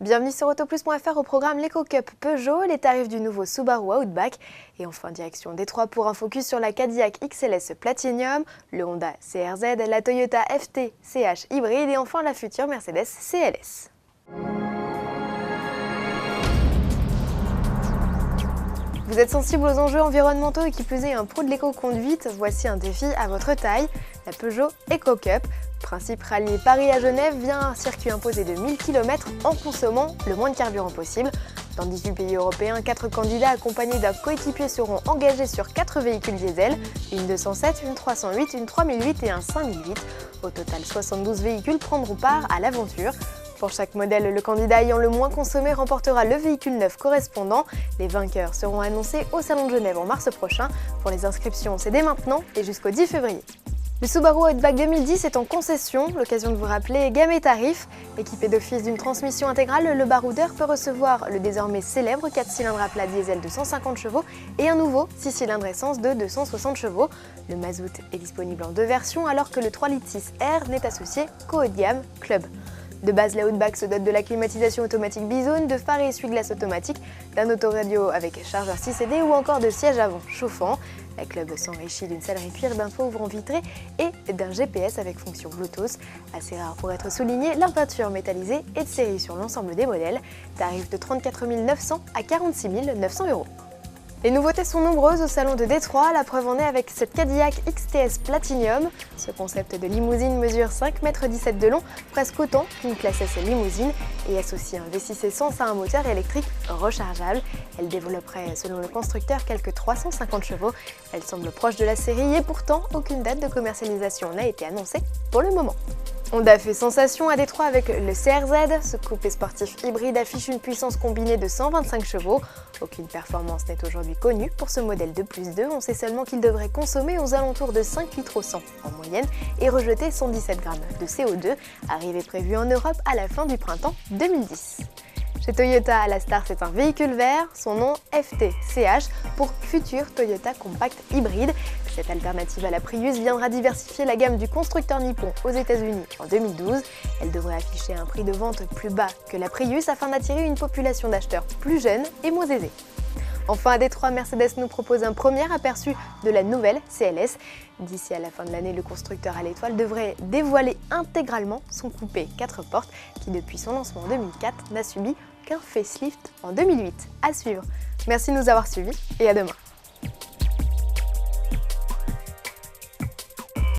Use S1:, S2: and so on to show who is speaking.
S1: Bienvenue sur Autoplus.fr au programme l'EcoCup Peugeot, les tarifs du nouveau Subaru Outback et enfin direction Détroit pour un focus sur la Cadillac XLS Platinum, le Honda CR-Z, la Toyota FT CH hybride et enfin la future Mercedes CLS. Vous êtes sensible aux enjeux environnementaux et qui plus est un pro de l'éco-conduite, voici un défi à votre taille, la Peugeot EcoCup. Principe rallier Paris à Genève via un circuit imposé de 1000 km en consommant le moins de carburant possible. Dans 18 pays européens, 4 candidats accompagnés d'un coéquipier seront engagés sur 4 véhicules diesel, une 207, une 308, une 3008 et un 5008. Au total, 72 véhicules prendront part à l'aventure. Pour chaque modèle, le candidat ayant le moins consommé remportera le véhicule neuf correspondant. Les vainqueurs seront annoncés au Salon de Genève en mars prochain. Pour les inscriptions, c'est dès maintenant et jusqu'au 10 février. Le Subaru Outback 2010 est en concession, l'occasion de vous rappeler gamme et tarifs. Équipé d'office d'une transmission intégrale, le baroudeur peut recevoir le désormais célèbre 4 cylindres à plat diesel de 150 chevaux et un nouveau 6 cylindres essence de 260 chevaux. Le mazout est disponible en deux versions alors que le 3,6 litres R n'est associé qu'au haut de gamme Club. De base, la Outback se dote de la climatisation automatique Bizone, de phares et essuie-glaces automatiques, d'un autoradio avec chargeur 6 CD ou encore de sièges avant chauffants. La Club s'enrichit d'une sellerie cuir, d'un faux ouvrant vitré et d'un GPS avec fonction Bluetooth. Assez rare pour être souligné, la peinture métallisée est de série sur l'ensemble des modèles. Tarif de 34 900 à 46 900 €. Les nouveautés sont nombreuses au salon de Détroit, la preuve en est avec cette Cadillac XTS Platinum. Ce concept de limousine mesure 5,17 m de long, presque autant qu'une classe S limousine, et associe un V6 essence à un moteur électrique rechargeable. Elle développerait, selon le constructeur, quelques 350 chevaux. Elle semble proche de la série et pourtant, aucune date de commercialisation n'a été annoncée pour le moment. Honda fait sensation à Détroit avec le CR-Z. Ce coupé sportif hybride affiche une puissance combinée de 125 chevaux. Aucune performance n'est aujourd'hui connue pour ce modèle de plus 2. On sait seulement qu'il devrait consommer aux alentours de 5 litres au 100 en moyenne et rejeter 117 grammes de CO2. Arrivée prévue en Europe à la fin du printemps 2010. Chez Toyota, la star c'est un véhicule vert, son nom FT CH pour Future Toyota Compact Hybride. Cette alternative à la Prius viendra diversifier la gamme du constructeur nippon aux États-Unis en 2012. Elle devrait afficher un prix de vente plus bas que la Prius afin d'attirer une population d'acheteurs plus jeunes et moins aisés. Enfin, à Détroit, Mercedes nous propose un premier aperçu de la nouvelle CLS. D'ici à la fin de l'année, le constructeur à l'étoile devrait dévoiler intégralement son coupé 4 portes qui, depuis son lancement en 2004, n'a subi qu'un facelift en 2008. À suivre. Merci de nous avoir suivis et à demain.